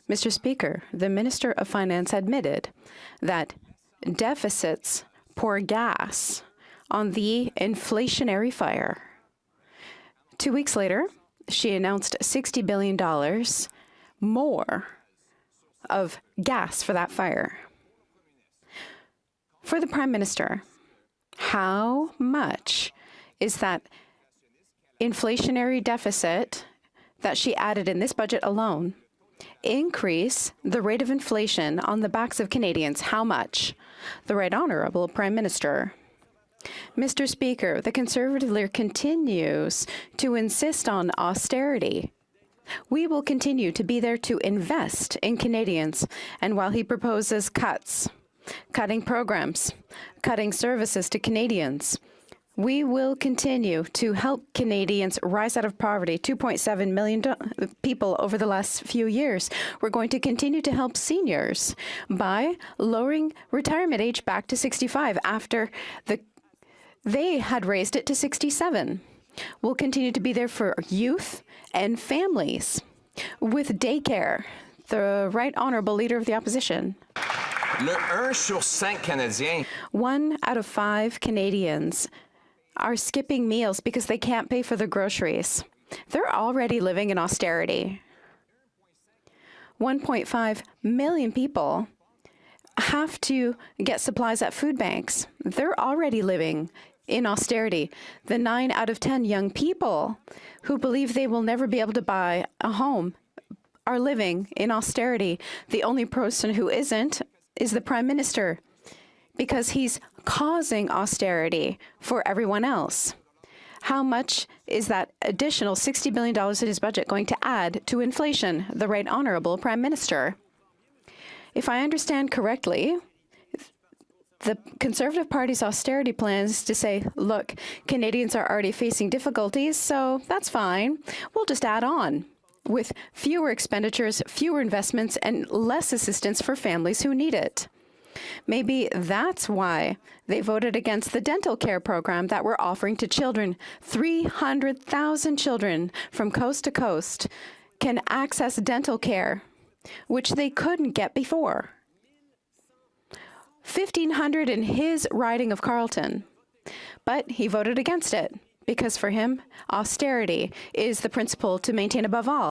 Mr. Speaker, the Minister of Finance admitted that deficits pour gas on the inflationary fire. 2 weeks later, she announced $60 billion more of gas for that fire. For the Prime Minister, how much is that inflationary deficit that she added in this budget alone increase the rate of inflation on the backs of Canadians? How much? The Right Honourable Prime Minister. Mr. Speaker, the Conservative leader continues to insist on austerity. We will continue to be there to invest in Canadians, and while he proposes cutting programs, cutting services to Canadians, we will continue to help Canadians rise out of poverty, 2.7 million people over the last few years. We're going to continue to help seniors by lowering retirement age back to 65 after they had raised it to 67. We'll continue to be there for youth and families with daycare. The Right Honourable Leader of the Opposition. Le 1 sur 5 Canadiens. 1 out of 5 Canadians are skipping meals because they can't pay for their groceries. They're already living in austerity. 1.5 million people have to get supplies at food banks. They're already living in austerity. The 9 out of 10 young people who believe they will never be able to buy a home are living in austerity. The only person who isn't is the Prime Minister, because he's causing austerity for everyone else. How much is that additional $60 billion in his budget going to add to inflation? The Right Honourable Prime Minister. If I understand correctly, the Conservative Party's austerity plans to say, look, Canadians are already facing difficulties, so that's fine. We'll just add on with fewer expenditures, fewer investments, and less assistance for families who need it. Maybe that's why they voted against the dental care program that we're offering to children. 300,000 children from coast to coast can access dental care, which they couldn't get before. 1,500 in his riding of Carleton, but he voted against it because for him, austerity is the principle to maintain above all.